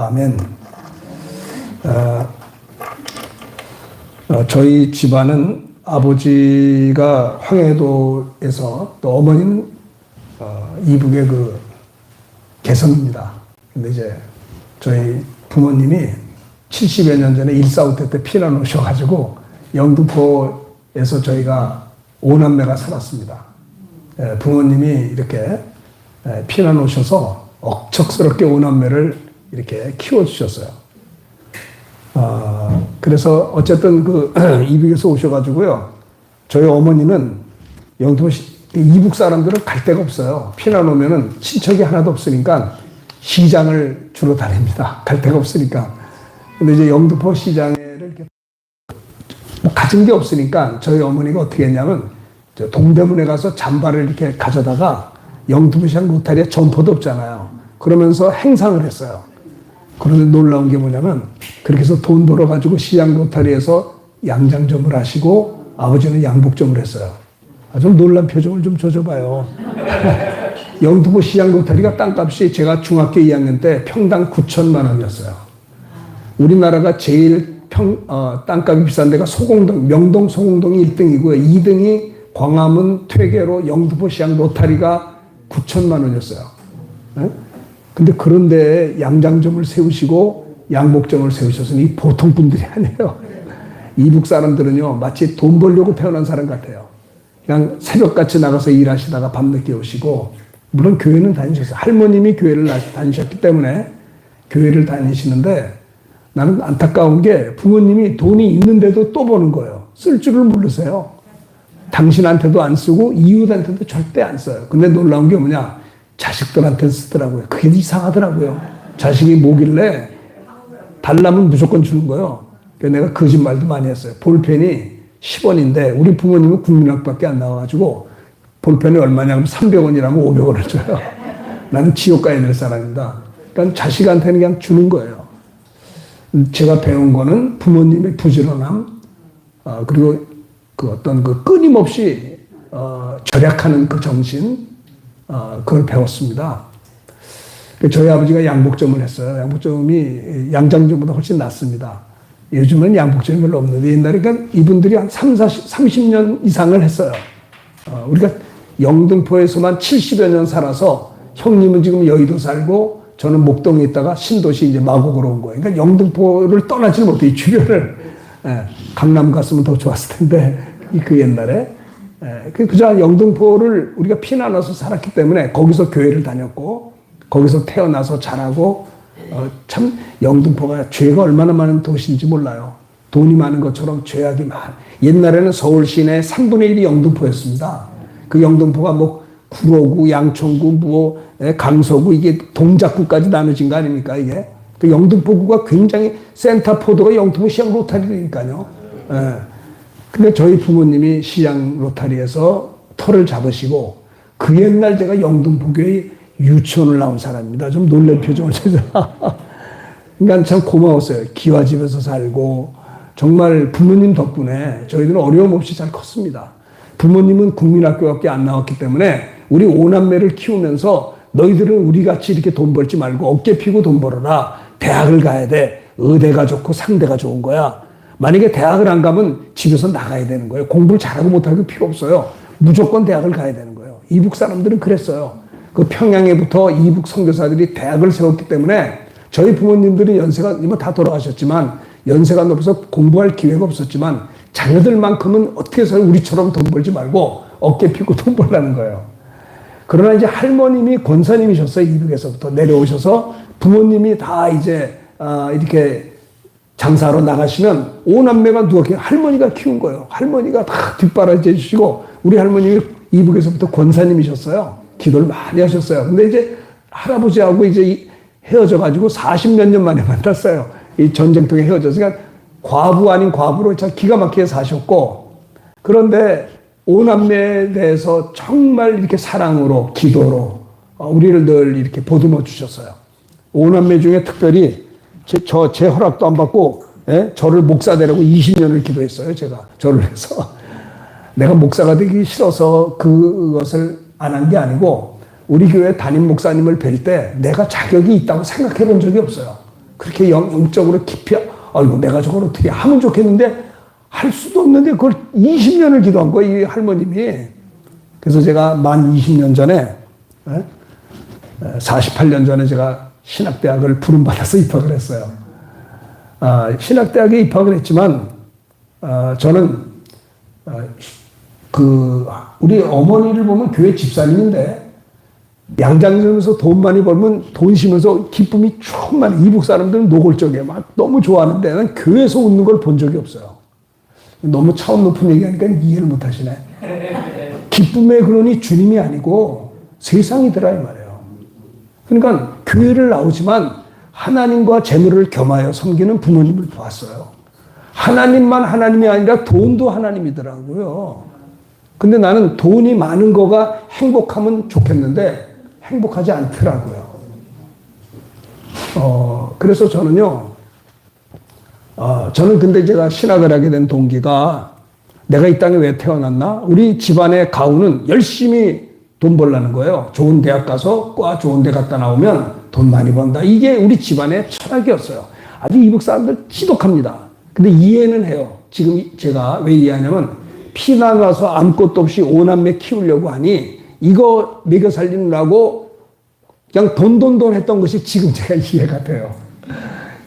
아멘. 저희 집안은 아버지가 황해도에서 또 어머니는 이북의 그 개성입니다. 근데 이제 저희 부모님이 70여 년 전에 1.4.5 때 피난 오셔가지고 영등포에서 저희가 5남매가 살았습니다. 부모님이 이렇게 피난 오셔서 억척스럽게 5남매를 이렇게 키워주셨어요. 그래서 어쨌든 그 이북에서 오셔가지고요. 저희 어머니는 영등포 이북 사람들은 갈 데가 없어요. 피난 오면은 친척이 하나도 없으니까 시장을 주로 다닙니다. 갈 데가 없으니까. 근데 이제 영등포 시장에 이렇게 뭐 가진 게 없으니까 저희 어머니가 어떻게 했냐면 동대문에 가서 잠바를 이렇게 가져다가 영등포 시장 로타리에 점포도 없잖아요. 그러면서 행상을 했어요. 그런데 놀라운 게 뭐냐면 그렇게 해서 돈 벌어가지고 시장 로타리에서 양장점을 하시고 아버지는 양복점을 했어요. 좀 놀란 표정을 좀 줘줘봐요. 영등포 시장 로타리가 땅값이 제가 중학교 2학년 때 평당 9천만 원이었어요. 우리나라가 제일 땅값이 비싼 데가 소공동, 명동 소공동이 1등이고요. 2등이 광화문 퇴계로 영등포 시장 로타리가 9천만 원이었어요. 근데 그런데 양장점을 세우시고 양복점을 세우셨으니 보통 분들이 아니에요. 이북 사람들은요, 마치 돈 벌려고 태어난 사람 같아요. 그냥 새벽같이 나가서 일하시다가 밤늦게 오시고, 물론 교회는 다니셨어요. 할머님이 교회를 다니셨기 때문에 교회를 다니시는데, 나는 안타까운 게 부모님이 돈이 있는데도 또 버는 거예요. 쓸 줄을 모르세요. 당신한테도 안 쓰고 이웃한테도 절대 안 써요. 근데 놀라운 게 뭐냐? 자식들한테 쓰더라고요. 그게 이상하더라고요. 자식이 뭐길래 달라면 무조건 주는 거예요. 그래서 내가 거짓말도 많이 했어요. 볼펜이 10원인데 우리 부모님은 국민학밖에 안 나와가지고 볼펜이 얼마냐 하면 300원이라면 500원을 줘요. 나는 지옥 가야 될 사람입니다. 그러니까 자식한테는 그냥 주는 거예요. 제가 배운 거는 부모님의 부지런함, 그리고 그 어떤 그 끊임없이 절약하는 그 정신, 그걸 배웠습니다. 저희 아버지가 양복점을 했어요. 양복점이 양장점보다 훨씬 낫습니다. 요즘은 양복점이 별로 없는데 옛날에 그러니까 이분들이 한 30년 이상을 했어요. 우리가 영등포에서만 70여 년 살아서 형님은 지금 여의도 살고 저는 목동에 있다가 신도시 이제 마곡으로 온 거예요. 그러니까 영등포를 떠나지 못해 이 주변을. 강남 갔으면 더 좋았을 텐데 그 옛날에. 그저 영등포를 우리가 피난 와서 살았기 때문에 거기서 교회를 다녔고 거기서 태어나서 자라고 참 영등포가 죄가 얼마나 많은 도시인지 몰라요. 돈이 많은 것처럼 죄악이 많아. 옛날에는 서울 시내 3분의 1이 영등포였습니다. 그 영등포가 뭐 구로구, 양천구, 뭐 강서구 이게 동작구까지 나눠진 거 아닙니까 이게? 그 영등포구가 굉장히 센터포드가 영등포 시장 로타리니까요. 근데 저희 부모님이 시장 로타리에서 터를 잡으시고 그 옛날 제가 영등포교회 유치원을 나온 사람입니다. 좀 놀란 표정을 쳐서. 그러니까 참 고마웠어요. 기와집에서 살고 정말 부모님 덕분에 저희들은 어려움 없이 잘 컸습니다. 부모님은 국민학교밖에 안 나왔기 때문에 우리 5남매를 키우면서 너희들은 우리같이 이렇게 돈 벌지 말고 어깨 피고 돈 벌어라. 대학을 가야 돼. 의대가 좋고 상대가 좋은 거야. 만약에 대학을 안 가면 집에서 나가야 되는 거예요. 공부를 잘하고 못하고 필요 없어요. 무조건 대학을 가야 되는 거예요. 이북 사람들은 그랬어요. 그 평양에부터 이북 선교사들이 대학을 세웠기 때문에 저희 부모님들이 연세가 이모 다 돌아가셨지만 연세가 높아서 공부할 기회가 없었지만 자녀들만큼은 어떻게 해서 우리처럼 돈 벌지 말고 어깨 피고 돈 벌라는 거예요. 그러나 이제 할머님이 권사님이셨어요. 이북에서부터 내려오셔서 부모님이 다 이제 이렇게 장사하러 나가시면 5남매가 누가 할머니가 키운 거예요. 할머니가 다 뒷바라지 해주시고 우리 할머님이 이북에서부터 권사님이셨어요. 기도를 많이 하셨어요. 근데 이제 할아버지하고 이제 헤어져가지고 40몇 년 만에 만났어요. 이 전쟁통에 헤어져서 그러니까 과부 아닌 과부로 참 기가 막히게 사셨고 그런데 5남매에 대해서 정말 이렇게 사랑으로 기도로 우리를 늘 이렇게 보듬어 주셨어요. 5남매 중에 특별히 제 허락도 안 받고 저를 목사 되라고 20년을 기도했어요. 제가 저를 해서 내가 목사가 되기 싫어서 그것을 안 한 게 아니고 우리 교회 담임 목사님을 뵐 때 내가 자격이 있다고 생각해 본 적이 없어요. 그렇게 영적으로 깊이, 아이고, 내가 저걸 어떻게 하면 좋겠는데, 할 수도 없는데, 그걸 20년을 기도한 거예요, 이 할머님이. 그래서 제가 만 20년 전에, 48년 전에 제가 신학대학을 부름받아서 입학을 했어요. 신학대학에 입학을 했지만, 저는, 우리 어머니를 보면 교회 집사님인데, 양장점에서 돈 많이 벌면 돈 쉬면서 기쁨이 충만해. 이북 사람들은 노골적이에요. 막 너무 좋아하는데, 나는 교회에서 웃는 걸 본 적이 없어요. 너무 차원 높은 얘기하니까 이해를 못 하시네. 기쁨의 근원이 주님이 아니고 세상이더라, 이 말이에요. 그러니까 교회를 나오지만 하나님과 재물을 겸하여 섬기는 부모님을 보았어요. 하나님만 하나님이 아니라 돈도 하나님이더라고요. 근데 나는 돈이 많은 거가 행복하면 좋겠는데 행복하지 않더라고요. 그래서 저는요, 저는 근데 제가 신학을 하게 된 동기가 내가 이 땅에 왜 태어났나? 우리 집안의 가훈은 열심히 돈 벌라는 거예요. 좋은 대학 가서 과 좋은 데 갔다 나오면 돈 많이 번다. 이게 우리 집안의 철학이었어요. 아주 이북 사람들 지독합니다. 근데 이해는 해요. 지금 제가 왜 이해하냐면 피난 와서 아무것도 없이 오남매 키우려고 하니 이거 먹여 살리느라고 그냥 돈 했던 것이 지금 제가 이해가 돼요.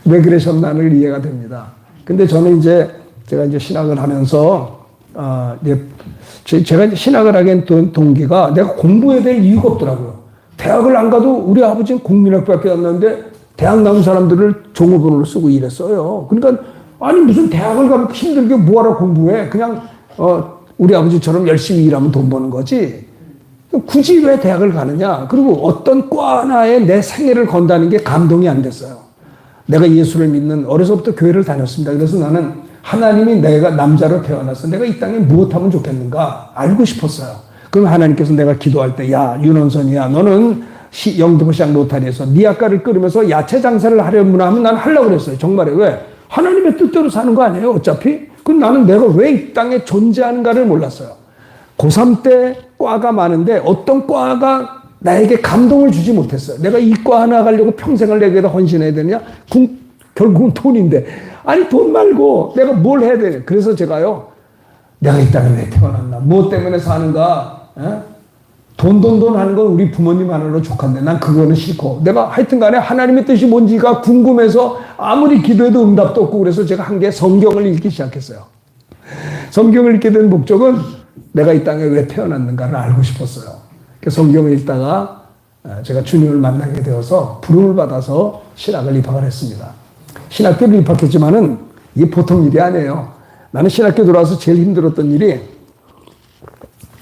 왜 그러셨나를 이해가 됩니다. 근데 저는 제가 이제 신학을 하면서, 제가 이제 신학을 하게 된 동기가 내가 공부해야 될 이유가 없더라고요. 대학을 안 가도 우리 아버지는 국민학교밖에 안 나왔는데 대학 나온 사람들을 종업원으로 쓰고 일했어요. 그러니까, 아니, 무슨 대학을 가면 힘들게 뭐하러 공부해. 그냥, 우리 아버지처럼 열심히 일하면 돈 버는 거지. 굳이 왜 대학을 가느냐. 그리고 어떤 과 하나에 내 생애를 건다는 게 감동이 안 됐어요. 내가 예수를 믿는 어려서부터 교회를 다녔습니다. 그래서 나는 하나님이 내가 남자로 태어나서 내가 이 땅에 무엇하면 좋겠는가 알고 싶었어요. 그럼 하나님께서 내가 기도할 때, 야, 윤원선이야, 너는 영등포시장 로타리에서 네 학과를 끌으면서 야채 장사를 하려면 하면 난 하려고 그랬어요. 정말에. 왜? 하나님의 뜻대로 사는 거 아니에요, 어차피? 그럼 나는 내가 왜 이 땅에 존재하는가를 몰랐어요. 고3 때 과가 많은데 어떤 과가 나에게 감동을 주지 못했어요. 내가 이 과 하나 가려고 평생을 내게다 헌신해야 되느냐? 결국은 돈인데. 아니, 돈 말고 내가 뭘 해야 되냐? 그래서 제가요, 내가 이 땅에 왜 태어났나? 무엇 때문에 사는가? 돈 하는 건 우리 부모님 하나로 족한데 난 그거는 싫고, 내가 하여튼 간에 하나님의 뜻이 뭔지가 궁금해서 아무리 기도해도 응답도 없고, 그래서 제가 한 게 성경을 읽기 시작했어요. 성경을 읽게 된 목적은 내가 이 땅에 왜 태어났는가를 알고 싶었어요. 성경을 읽다가 제가 주님을 만나게 되어서 부름을 받아서 신학을 입학을 했습니다. 신학교를 입학했지만은 이게 보통 일이 아니에요. 나는 신학교 들어와서 제일 힘들었던 일이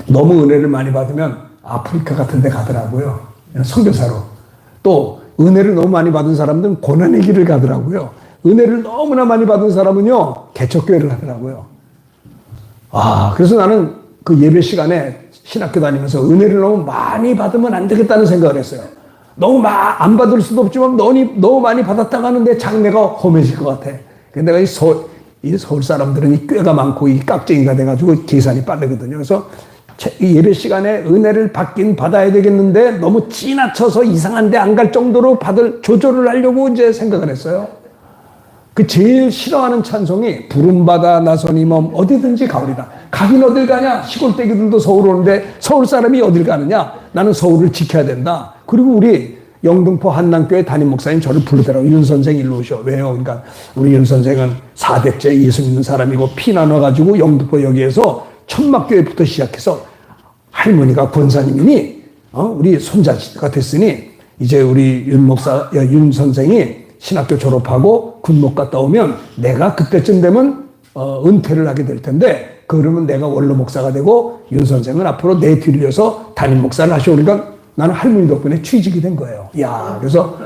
너무 은혜를 많이 받으면 아프리카 같은 데 가더라고요. 선교사로. 또 은혜를 너무 많이 받은 사람들은 고난의 길을 가더라고요. 은혜를 너무나 많이 받은 사람은요, 개척교회를 하더라고요. 그래서 나는 그 예배 시간에 신학교 다니면서 은혜를 너무 많이 받으면 안 되겠다는 생각을 했어요. 너무 안 받을 수도 없지만 너무 많이 받았다가 하는데 장래가 험해질 것 같아. 근데 내가 이 서울 사람들은 이 꾀가 많고 이 깍쟁이가 돼가지고 계산이 빠르거든요. 그래서 예배 시간에 은혜를 받긴 받아야 되겠는데 너무 지나쳐서 이상한 데 안 갈 정도로 조절을 하려고 이제 생각을 했어요. 그 제일 싫어하는 찬송이 부름받아 나서니 몸 어디든지 가오리다. 가긴 어딜 가냐? 시골떼기들도 서울 오는데 서울 사람이 어딜 가느냐? 나는 서울을 지켜야 된다. 그리고 우리 영등포 한남교회 담임 목사님 저를 부르더라고요. 윤 선생 일로 오셔. 왜요? 그러니까 우리 윤 선생은 4대째 예수 믿는 사람이고 피 나눠가지고 영등포 여기에서 천막교회부터 시작해서 할머니가 권사님이니 우리 손자가 됐으니 이제 우리 윤 선생이 신학교 졸업하고 군목 갔다 오면 내가 그때쯤 되면 은퇴를 하게 될 텐데, 그러면 내가 원로 목사가 되고 윤 선생은 앞으로 내 뒤를 이어서 담임 목사를 하시오. 그러니까 나는 할머니 덕분에 취직이 된 거예요. 그래서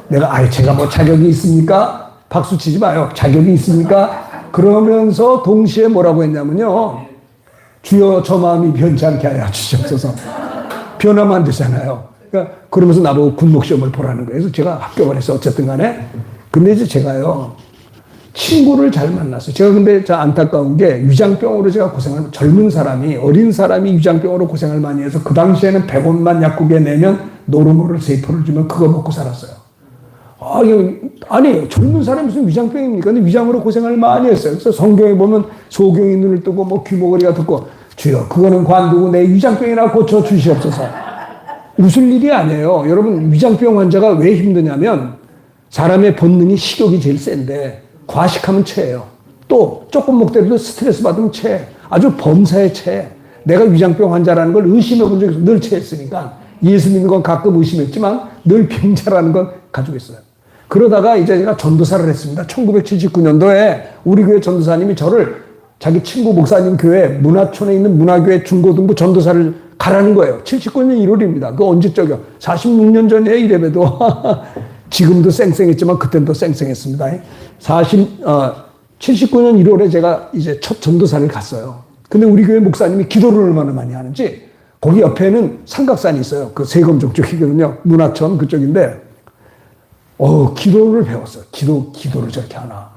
내가 제가 뭐 자격이 있습니까? 박수 치지 마요. 자격이 있습니까? 그러면서 동시에 뭐라고 했냐면요, 주여 저 마음이 변치 않게 하여 주시옵소서. 변하면 안 되잖아요. 그러면서 나보고 군목시험을 보라는 거예요. 그래서 제가 합격을 해서 어쨌든 간에. 근데 이제 제가요, 친구를 잘 만났어요. 제가 근데 안타까운 게 유장병으로 제가 젊은 사람이, 어린 사람이 유장병으로 고생을 많이 해서 그 당시에는 100원만 약국에 내면 노르모를 3포를 주면 그거 먹고 살았어요. 아니, 젊은 사람이 무슨 위장병입니까? 근데 위장으로 고생을 많이 했어요. 그래서 성경에 보면 소경이 눈을 뜨고 뭐 귀머거리가 듣고 주여, 그거는 관두고 내 위장병이나 고쳐 주시옵소서. 웃을 일이 아니에요. 여러분, 위장병 환자가 왜 힘드냐면 사람의 본능이 식욕이 제일 센데 과식하면 체해요. 또 조금 먹더라도 스트레스 받으면 체해. 아주 범사에 체해. 내가 위장병 환자라는 걸 의심해 본 적이 없어요. 늘 체했으니까. 예수 믿는 건 가끔 의심했지만 늘 병자라는 건 가지고 있어요. 그러다가 이제 제가 전도사를 했습니다. 1979년도에 우리 교회 전도사님이 저를 자기 친구 목사님 교회 문화촌에 있는 문화교회 중고등부 전도사를 가라는 거예요. 79년 1월입니다. 그 언제적이요? 46년 전에 이래봬도 지금도 쌩쌩했지만 그때는 더 쌩쌩했습니다. 79년 1월에 제가 이제 첫 전도사를 갔어요. 근데 우리 교회 목사님이 기도를 얼마나 많이 하는지 거기 옆에는 삼각산이 있어요. 그 세검정 쪽이거든요. 문화촌 그쪽인데 기도를 배웠어요. 기도를 저렇게 하나.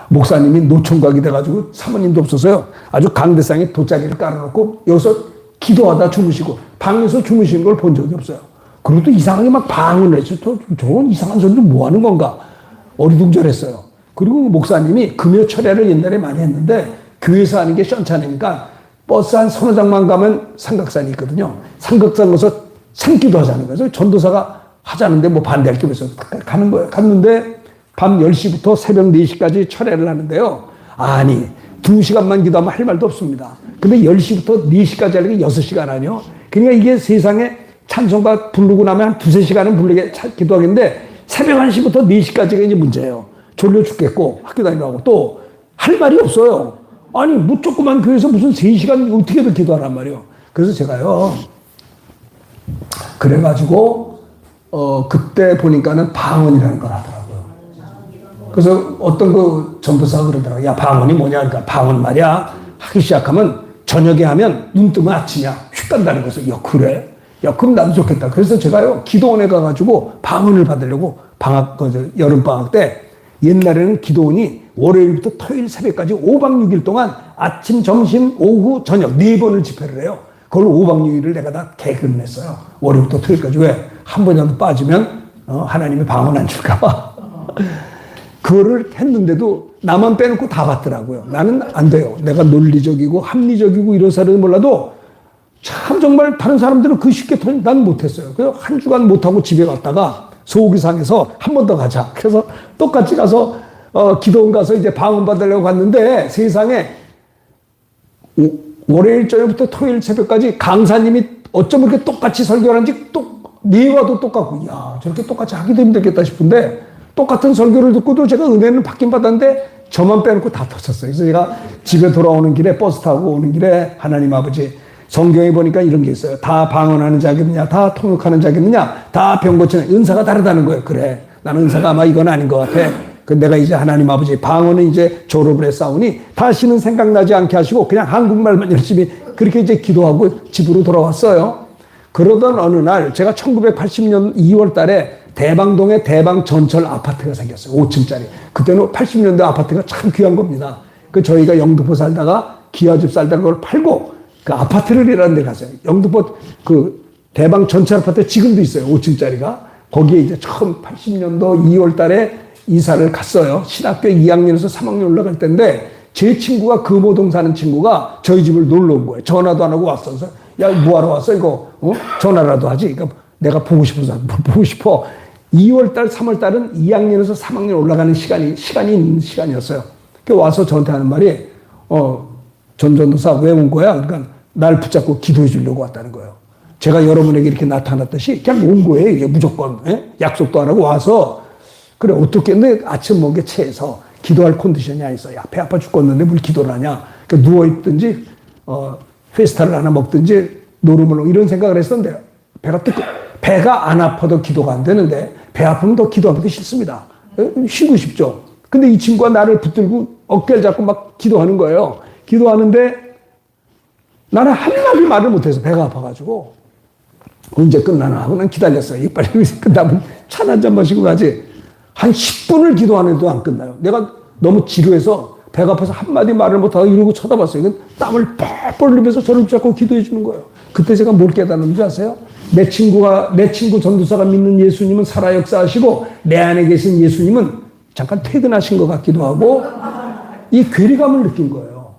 목사님이 노총각이 돼가지고 사모님도 없어서요. 아주 강대상에 돗자리를 깔아놓고 여기서 기도하다 주무시고 방에서 주무시는 걸 본 적이 없어요. 그리고 또 이상하게 막 방언을 했어요. 저건 이상한 소리를 뭐 하는 건가? 어리둥절했어요. 그리고 목사님이 금요 철야를 옛날에 많이 했는데 교회에서 하는 게 시원찮으니까 버스 한 서너 장만 가면 삼각산이 있거든요. 삼각산 가서 산기도 하자는 거예요. 그래서 전도사가 하자는데 뭐 반대할 게 없어서 가는 거예요. 갔는데 밤 10시부터 새벽 4시까지 철야를 하는데요. 아니, 2시간만 기도하면 할 말도 없습니다. 근데 10시부터 4시까지 하는 게 6시간 아니요? 그러니까 이게 세상에 찬송가 부르고 나면 한 2-3시간은 부르게 기도하겠는데 새벽 1시부터 4시까지가 이제 문제예요. 졸려 죽겠고 학교 다니라고 또 할 말이 없어요. 아니, 뭐 조그만 교회에서 무슨 3시간 어떻게든 기도하란 말이에요. 그래서 제가요. 그래가지고 그때 보니까는 방언이라는 걸 하더라고요. 그래서 어떤 그 전도사가 그러더라고요. 야, 방언이 뭐냐? 그러니까 방언 말이야. 하기 시작하면 저녁에 하면 눈 뜨면 아침이야. 휙 간다는 거죠. 야, 그래? 야, 그럼 나도 좋겠다. 그래서 제가요, 기도원에 가가지고 방언을 받으려고 여름방학 때 옛날에는 기도원이 월요일부터 토요일 새벽까지 5박 6일 동안 아침, 점심, 오후, 저녁 4번을 집회를 해요. 그걸 5박 6일을 내가 다 개근을 했어요. 월요일부터 토요일까지. 왜? 한 번이라도 빠지면 하나님이 방언 안 줄까봐. 그거를 했는데도 나만 빼놓고 다 받더라고요. 나는 안 돼요. 내가 논리적이고 합리적이고 이런 사람은 몰라도 참 정말 다른 사람들은 그 쉽게 난 못했어요. 그래서 한 주간 못하고 집에 갔다가 속이 상해서 한 번 더 가자. 그래서 똑같이 가서 기도원 가서 이제 방언 받으려고 갔는데 세상에 월요일 저녁부터 토요일 새벽까지 강사님이 어쩜 그렇게 똑같이 설교를 하는지 내와도 똑같고, 야, 저렇게 똑같이 하기도 힘들겠다 싶은데 똑같은 설교를 듣고도 제가 은혜는 받긴 받았는데 저만 빼놓고 다 터졌어요. 그래서 제가 집에 돌아오는 길에 버스 타고 오는 길에 하나님 아버지 성경에 보니까 이런 게 있어요. 다 방언하는 자겠느냐, 다 통역하는 자겠느냐, 다 병 고치는 은사가 다르다는 거예요. 그래, 나는 은사가 아마 이건 아닌 것 같아. 그 내가 이제 하나님 아버지 방언은 이제 졸업을 했사오니 다시는 생각나지 않게 하시고 그냥 한국말만 열심히 그렇게 이제 기도하고 집으로 돌아왔어요. 그러던 어느 날 제가 1980년 2월 달에 대방동에 대방 전철 아파트가 생겼어요. 5층짜리. 그때는 80년대 아파트가 참 귀한 겁니다. 그 저희가 영등포 살다가 기아집 살다가 그걸 팔고 그 아파트를 이라는 데 갔어요. 영등포 그 대방 전철 아파트 지금도 있어요. 5층짜리가. 거기에 이제 처음 80년도 2월 달에 이사를 갔어요. 신학교 2학년에서 3학년 올라갈 때인데 제 친구가 금호동 사는 친구가 저희 집을 놀러 온 거예요. 전화도 안 하고 왔어. 그래서 야, 뭐하러 왔어? 이거 전화라도 하지. 그러니까 내가 보고 싶어서 보고 싶어. 2월 달, 3월 달은 2학년에서 3학년 올라가는 시간이 있는 시간이었어요. 그 와서 저한테 하는 말이 전도사 왜 온 거야? 그러니까 날 붙잡고 기도해 주려고 왔다는 거예요. 제가 여러분에게 이렇게 나타났듯이 그냥 온 거예요. 이게 무조건. 약속도 안 하고 와서 그래 어떻게 근데 아침 먹게 체해서 기도할 컨디션이 아니었어. 야, 배 아파 죽겠는데 뭘 기도를 하냐. 그러니까 누워있든지 페스타를 하나 먹든지 노름을 이런 생각을 했었는데 배가 안 아파도 기도가 안 되는데 배 아프면 더 기도하기도 싫습니다. 쉬고 싶죠. 근데 이 친구가 나를 붙들고 어깨를 잡고 막 기도하는 거예요. 기도하는데 나는 한마디 말을 못해서 배가 아파가지고 언제 끝나나 하고 난 기다렸어요. 빨리 끝나면 차 한 잔 마시고 가지. 한 10분을 기도하는데도 안 끝나요. 내가 너무 지루해서 배가 아파서 한마디 말을 못하고 이러고 쳐다봤어요. 이건 땀을 뻘뻘 흘리면서 저를 붙잡고 기도해 주는 거예요. 그때 제가 뭘 깨달았는지 아세요? 내 친구 전도사가 믿는 예수님은 살아 역사하시고 내 안에 계신 예수님은 잠깐 퇴근하신 것 같기도 하고 이 괴리감을 느낀 거예요.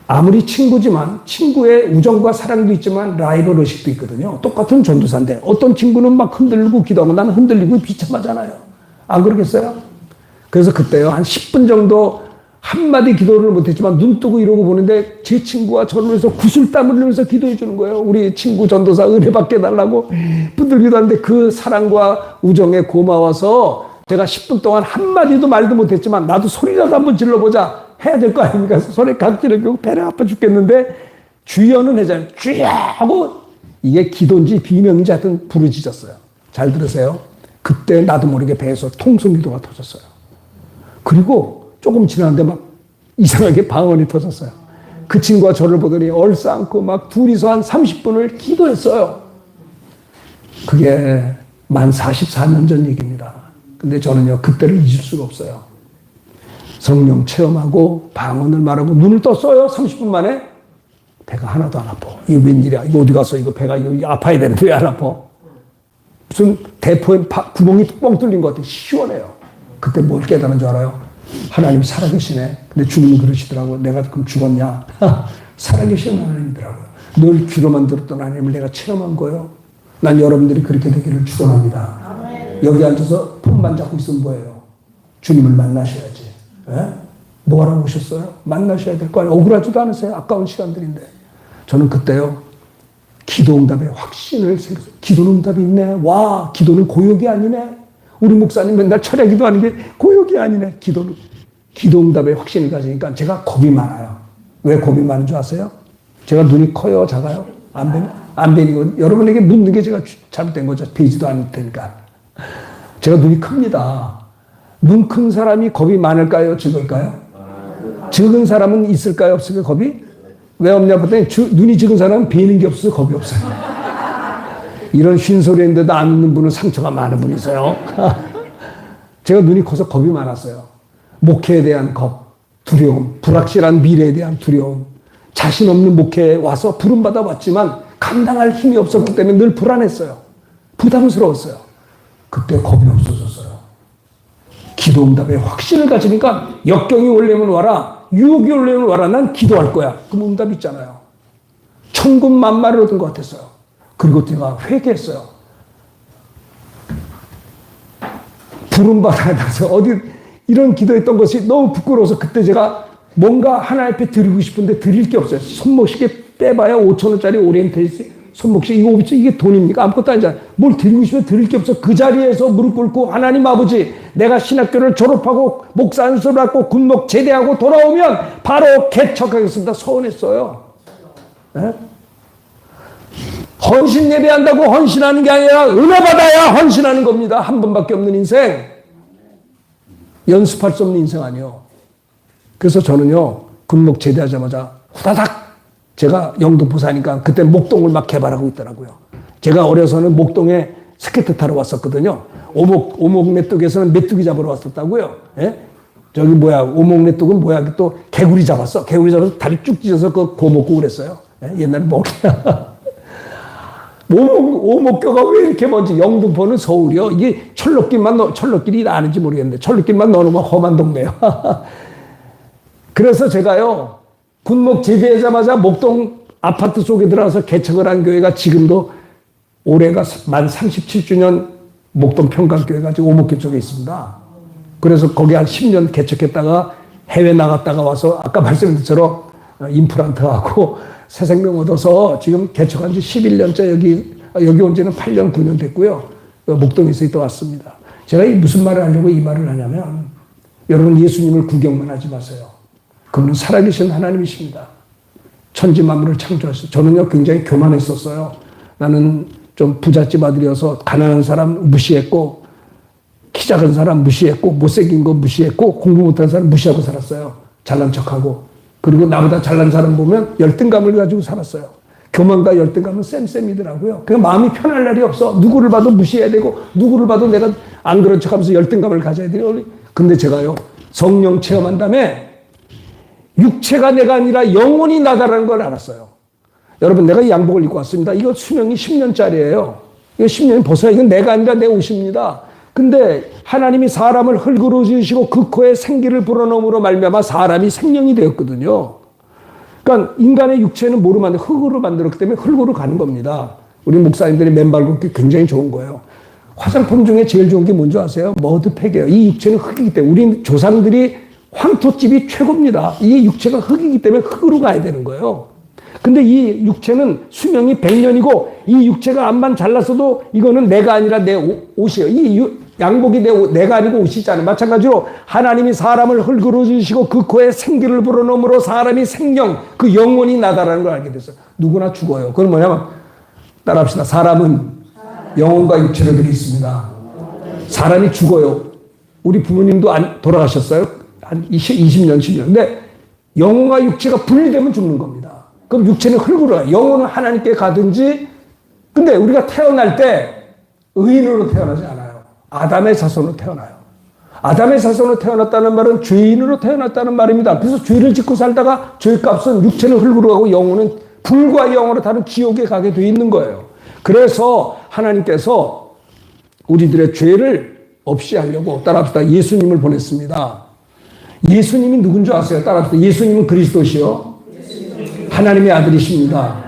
아무리 친구지만 친구의 우정과 사랑도 있지만 라이벌 의식도 있거든요. 똑같은 전도사인데 어떤 친구는 막 흔들리고 기도하고 나는 흔들리고 비참하잖아요. 안 그러겠어요? 그래서 그때요 한 10분 정도 한마디 기도를 못했지만 눈 뜨고 이러고 보는데 제 친구가 저를 위해서 구슬땀을 흘리면서 기도해 주는 거예요. 우리 친구 전도사 은혜 받게 달라고 분들기도 하는데 그 사랑과 우정에 고마워서 제가 10분 동안 한마디도 말도 못했지만 나도 소리라도 한번 질러보자 해야 될 거 아닙니까? 소리 각질을 겨우 배가 아파 죽겠는데 주여는 해잖아요. 주여 하고 이게 기도인지 비명인지 하여튼 부르짖었어요. 잘 들으세요. 그때 나도 모르게 배에서 통성기도가 터졌어요. 그리고 조금 지났는데 막 이상하게 방언이 터졌어요. 그 친구가 저를 보더니 얼싸안고 막 둘이서 한 30분을 기도했어요. 그게 만 44년 전 얘기입니다. 근데 저는요, 그때를 잊을 수가 없어요. 성령 체험하고 방언을 말하고 눈을 떴어요. 30분 만에. 배가 하나도 안 아파. 이거 웬일이야. 이거 어디 갔어? 이거 배가 이거 아파야 되는데 왜 안 아파? 무슨 대포에 구멍이 뻥 뚫린 것 같아. 시원해요. 그때 뭘 깨달은 줄 알아요? 하나님이 살아계시네. 근데 주님이 그러시더라고요. 내가 그럼 죽었냐? 살아계시는 하나님이더라고요. 늘 귀로만 들었던 하나님을 내가 체험한 거예요. 난 여러분들이 그렇게 되기를 축원합니다. 여기 앉아서 폰만 잡고 있으면 뭐예요? 주님을 만나셔야지. 예? 뭐하러 오셨어요? 만나셔야 될 거 아니에요. 억울하지도 않으세요? 아까운 시간들인데. 저는 그때요. 기도응답의 확신을 생겼어요. 기도는 응답이 있네. 와, 기도는 고역이 아니네. 우리 목사님 맨날 철야기도 하는 게 고역이 아니네. 기도응답의 확신을 가지니까 제가 겁이 많아요. 왜 겁이 많은 줄 아세요? 제가 눈이 커요? 작아요? 안 뵈니고 여러분에게 묻는 게 제가 잘못된 거죠. 베지도 않을 테니까. 제가 눈이 큽니다. 눈 큰 사람이 겁이 많을까요? 적을까요? 적은 사람은 있을까요? 없을까요? 겁이? 왜 없냐 보더니 눈이 적은 사람은 베는 게 없어서 겁이 없어요. 이런 쉰소리인데도 안 웃는 분은 상처가 많은 분이세요. 제가 눈이 커서 겁이 많았어요. 목회에 대한 겁, 두려움, 불확실한 미래에 대한 두려움, 자신 없는 목회에 와서 부름받아 왔지만 감당할 힘이 없었기 때문에 늘 불안했어요. 부담스러웠어요. 그때 겁이 없어졌어요. 기도응답에 확신을 가지니까 역경이 올려면 와라, 유혹이 올려면 와라, 난 기도할 거야. 그럼 응답 있잖아요. 천군만마를 얻은 것 같았어요. 그리고 제가 회개했어요. 부름받아야 돼서 어디 이런 기도했던 것이 너무 부끄러워서 그때 제가 뭔가 하나님 앞에 드리고 싶은데 드릴 게 없어요. 손목시계 빼봐야 5,000원짜리 오리엔테이스 손목시계 이게 돈입니까? 아무것도 아니잖아요. 뭘 드리고 싶으면 드릴 게 없어. 그 자리에서 무릎 꿇고 하나님 아버지 내가 신학교를 졸업하고 목사 안수를 받고 군목 제대하고 돌아오면 바로 개척하겠습니다. 서운했어요. 네? 헌신 예배한다고 헌신하는 게 아니라 은혜 받아야 헌신하는 겁니다. 한 번밖에 없는 인생. 연습할 수 없는 인생 아니요. 그래서 저는요, 군목 제대하자마자 후다닥 제가 영등포 사니까 그때 목동을 막 개발하고 있더라고요. 제가 어려서는 목동에 스케이트 타러 왔었거든요. 오목 메뚜기에서는 메뚜기 잡으러 왔었다고요. 예? 저기 오목 메뚜기는 또 개구리 잡았어. 개구리 잡아서 다리 쭉 찢어서 그거 먹고 그랬어요. 예? 옛날에 먹이야. 오목교가 왜 이렇게 먼지? 영등포는 서울이요. 이게 철로길이 아는지 모르겠는데 철로길만 넣어놓으면 험한 동네요. 그래서 제가요, 군목 제대하자마자 목동 아파트 속에 들어가서 개척을 한 교회가 지금도 올해가 만 37주년 목동 평강교회가 지금 오목교 쪽에 있습니다. 그래서 거기 한 10년 개척했다가 해외 나갔다가 와서 아까 말씀드린 것처럼 임플란트하고 새 생명 얻어서 지금 개척한 지 11년째 여기 온 지는 8년, 9년 됐고요. 목동에서 있다 왔습니다. 제가 무슨 말을 하려고 이 말을 하냐면 여러분 예수님을 구경만 하지 마세요. 그분은 살아계신 하나님이십니다. 천지 만물을 창조하셨어요. 저는요 굉장히 교만했었어요. 나는 좀 부잣집 아들이어서 가난한 사람 무시했고 키 작은 사람 무시했고 못생긴 거 무시했고 공부 못한 사람 무시하고 살았어요. 잘난 척하고. 그리고 나보다 잘난 사람 보면 열등감을 가지고 살았어요. 교만과 열등감은 쌤쌤이더라고요. 그냥 마음이 편할 날이 없어. 누구를 봐도 무시해야 되고 누구를 봐도 내가 안 그런 척하면서 열등감을 가져야 돼요. 근데 제가요 성령 체험한 다음에 육체가 내가 아니라 영혼이 나다라는 걸 알았어요. 여러분, 내가 이 양복을 입고 왔습니다. 이거 수명이 10년짜리예요. 이거 10년이 벗어야 이건 내가 아니라 내 옷입니다. 근데 하나님이 사람을 흙으로 지으시고 그 코에 생기를 불어넣음으로 말미암아 사람이 생명이 되었거든요. 그러니까 인간의 육체는 뭐로 만들어? 흙으로 만들었기 때문에 흙으로 가는 겁니다. 우리 목사님들이 맨발 걷기 굉장히 좋은 거예요. 화장품 중에 제일 좋은 게 뭔지 아세요? 머드팩이에요. 이 육체는 흙이기 때문에 우리 조상들이 황토집이 최고입니다. 이 육체가 흙이기 때문에 흙으로 가야 되는 거예요. 근데 이 육체는 수명이 100년이고 이 육체가 암만 잘났어도 이거는 내가 아니라 내 옷이에요. 이 양복이 내가 아니고 옷이잖아요. 마찬가지로 하나님이 사람을 흙으로 지으시고 그 코에 생기를 불어넣음으로 사람이 생명, 그 영혼이 나다라는 걸 알게 됐어요. 누구나 죽어요. 그건 뭐냐면 따라합시다. 사람은 영혼과 육체로 되어 있습니다. 사람이 죽어요. 우리 부모님도 돌아가셨어요. 한 20년, 10년. 근데 영혼과 육체가 분리되면 죽는 겁니다. 그럼 육체는 흙으로 가요. 영혼은 하나님께 가든지. 근데 우리가 태어날 때 의인으로 태어나지 않아요. 아담의 자손으로 태어나요. 아담의 자손으로 태어났다는 말은 죄인으로 태어났다는 말입니다. 그래서 죄를 짓고 살다가 죄값은 육체는 흙으로 가고 영혼은 불과 영으로 다른 지옥에 가게 돼 있는 거예요. 그래서 하나님께서 우리들의 죄를 없이 하려고 따라합시다. 예수님을 보냈습니다. 예수님이 누군 줄 아세요? 따라합시다. 예수님은 그리스도시요 하나님의 아들이십니다.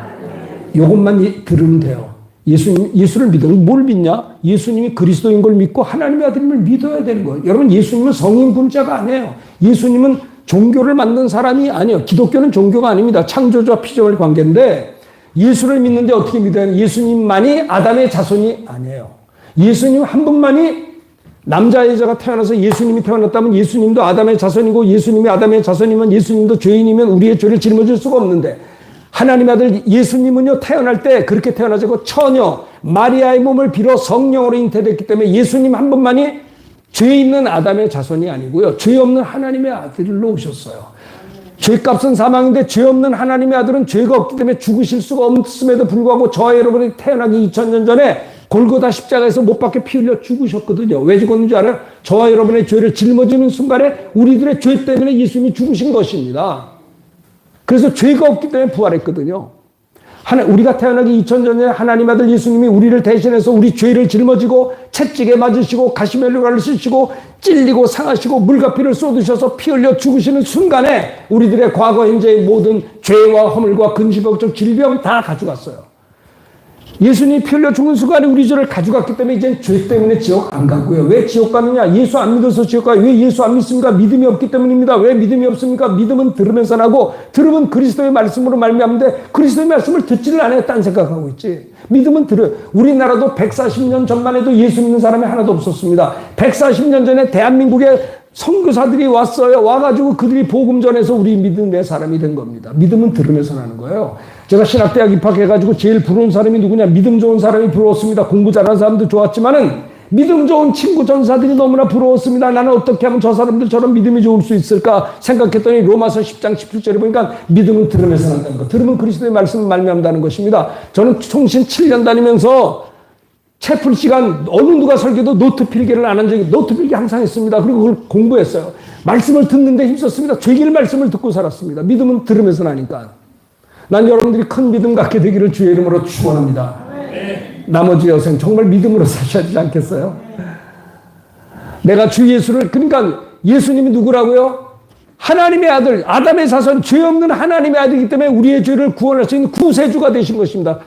이것만 들으면 돼요. 예수를 믿으면 뭘 믿냐? 예수님이 그리스도인 걸 믿고 하나님의 아들임을 믿어야 되는 거예요. 여러분, 예수님은 성인 분자가 아니에요. 예수님은 종교를 만든 사람이 아니에요. 기독교는 종교가 아닙니다. 창조주와 피조물 관계인데 예수를 믿는데 어떻게 믿어야 해요? 예수님만이 아담의 자손이 아니에요. 예수님 한 분만이 남자 여자가 태어나서 예수님이 태어났다면 예수님도 아담의 자손이고 예수님이 아담의 자손이면 예수님도 죄인이면 우리의 죄를 짊어질 수가 없는데 하나님의 아들 예수님은요 태어날 때 그렇게 태어나자고 처녀 마리아의 몸을 빌어 성령으로 잉태됐기 때문에 예수님 한 분만이 죄 있는 아담의 자손이 아니고요. 죄 없는 하나님의 아들로 오셨어요. 죄값은 사망인데 죄 없는 하나님의 아들은 죄가 없기 때문에 죽으실 수가 없음에도 불구하고 저와 여러분이 태어나기 2000년 전에 골고다 십자가에서 못 박혀 피 흘려 죽으셨거든요. 왜 죽었는지 알아요? 저와 여러분의 죄를 짊어지는 순간에 우리들의 죄 때문에 예수님이 죽으신 것입니다. 그래서 죄가 없기 때문에 부활했거든요. 우리가 태어나기 2000년 전에 하나님 아들 예수님이 우리를 대신해서 우리 죄를 짊어지고 채찍에 맞으시고 가시멜로가를 쓰시고 찔리고 상하시고 물가피를 쏟으셔서 피 흘려 죽으시는 순간에 우리들의 과거 현재의 모든 죄와 허물과 근심 걱정 질병 다 가져갔어요. 예수님이 피 흘려 죽은 순간에 우리 죄를 가져갔기 때문에 이제 죄 때문에 지옥 안 가고요. 왜 지옥 가느냐? 예수 안 믿어서 지옥 가요. 왜 예수 안 믿습니까? 믿음이 없기 때문입니다. 왜 믿음이 없습니까? 믿음은 들으면서 나고 들으면 그리스도의 말씀으로 말미암는데 그리스도의 말씀을 듣지를 않아요. 딴 생각하고 있지. 믿음은 들어요. 우리나라도 140년 전만 해도 예수 믿는 사람이 하나도 없었습니다. 140년 전에 대한민국에 선교사들이 왔어요. 와가지고 그들이 복음 전해서 우리 믿음의 사람이 된 겁니다. 믿음은 들으면서 나는 거예요. 제가 신학대학 입학해가지고 제일 부러운 사람이 누구냐? 믿음 좋은 사람이 부러웠습니다. 공부 잘하는 사람도 좋았지만은 믿음 좋은 친구 전사들이 너무나 부러웠습니다. 나는 어떻게 하면 저 사람들처럼 믿음이 좋을 수 있을까 생각했더니 로마서 10장 17절에 보니까 믿음은 들으면서 난다는 거. 들으면 그리스도의 말씀을 말미암다는 것입니다. 저는 총신 7년 다니면서 채플 시간 어느 누가 설교도 노트 필기를 안 한 적이 노트 필기 항상 했습니다. 그리고 그걸 공부했어요. 말씀을 듣는데 힘썼습니다. 죄길 말씀을 듣고 살았습니다. 믿음은 들으면서 나니까. 난 여러분들이 큰 믿음 갖게 되기를 주의 이름으로 축원합니다. 나머지 여생 정말 믿음으로 사셔야 되지 않겠어요? 내가 주 예수를 그러니까 예수님이 누구라고요? 하나님의 아들 아담의 자손 죄 없는 하나님의 아들이기 때문에 우리의 죄를 구원할 수 있는 구세주가 되신 것입니다.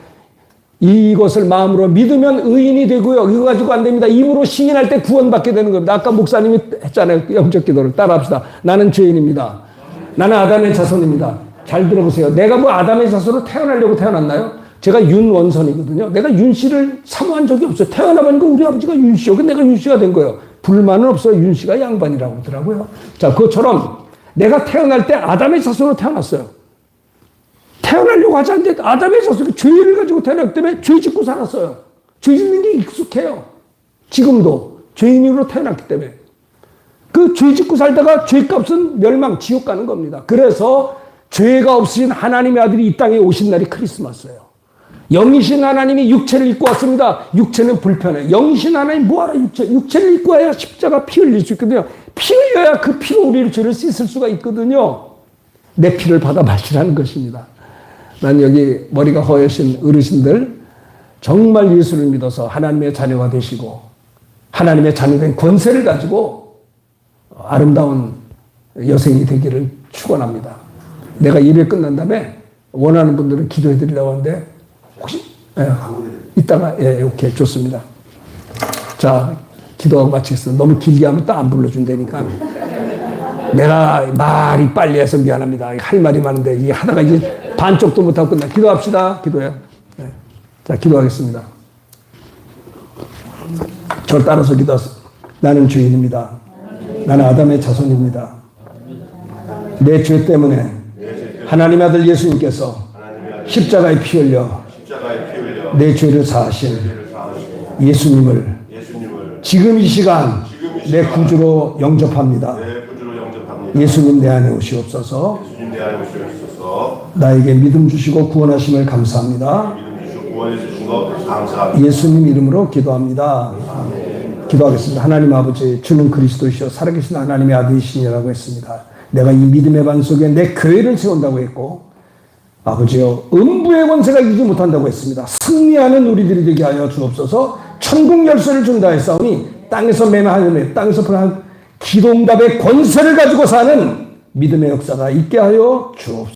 이것을 마음으로 믿으면 의인이 되고요. 이거 가지고 안 됩니다. 입으로 시인할 때 구원받게 되는 겁니다. 아까 목사님이 했잖아요. 영적 기도를 따라합시다. 나는 죄인입니다. 나는 아담의 자손입니다. 잘 들어보세요. 내가 뭐 아담의 자손으로 태어나려고 태어났나요? 제가 윤원선이거든요. 내가 윤 씨를 사모한 적이 없어요. 태어나보니까 우리 아버지가 윤 씨요. 내가 윤 씨가 된 거예요. 불만은 없어요. 윤 씨가 양반이라고 하더라고요. 자, 그것처럼 내가 태어날 때 아담의 자손으로 태어났어요. 태어나려고 하지 않는데 아담의 자손이 죄를 가지고 태어났기 때문에 죄 짓고 살았어요. 죄 짓는 게 익숙해요. 지금도 죄인으로 태어났기 때문에. 그 죄 짓고 살다가 죄값은 멸망, 지옥 가는 겁니다. 그래서 죄가 없으신 하나님의 아들이 이 땅에 오신 날이 크리스마스예요. 영이신 하나님이 육체를 입고 왔습니다. 육체는 불편해. 영이신 하나님 뭐하러 육체를 입고 와야 십자가 피 흘릴 수 있거든요. 피 흘려야 그 피로 우리의 죄를 씻을 수가 있거든요. 내 피를 받아 마시라는 것입니다. 난 여기 머리가 허여신 어르신들 정말 예수를 믿어서 하나님의 자녀가 되시고 하나님의 자녀된 권세를 가지고 아름다운 여생이 되기를 축원합니다. 내가 예배 끝난 다음에 원하는 분들은 기도해 드리려고 하는데 혹시 이따가 오케이 좋습니다. 자 기도하고 마치겠습니다. 너무 길게 하면 또 안 불러준다니까. 내가 말이 빨리 해서 미안합니다. 할 말이 많은데 이게 하다가 이제 반쪽도 못하고 끝나. 기도합시다. 기도해요. 네. 자, 기도하겠습니다. 저를 따라서 기도하세요. 나는 주인입니다. 나는 아담의 자손입니다. 내 죄 때문에 하나님의 아들 예수님께서 십자가에 피 흘려 내 죄를 사하신 예수님을 지금 이 시간 내 구주로 영접합니다. 예수님 내 안에 오시옵소서. 나에게 믿음 주시고 구원하심을 감사합니다. 예수님 이름으로 기도합니다. 기도하겠습니다. 하나님 아버지, 주는 그리스도이시여 살아계신 하나님의 아들이시니라고 했습니다. 내가 이 믿음의 반 속에 내 교회를 세운다고 했고, 아버지여 음부의 권세가 이기지 못한다고 했습니다. 승리하는 우리들이 되게 하여 주옵소서. 천국 열쇠를 준다 했사오니 땅에서 매매하는 땅에서 기도응답의 권세를 가지고 사는 믿음의 역사가 있게 하여 주옵소서.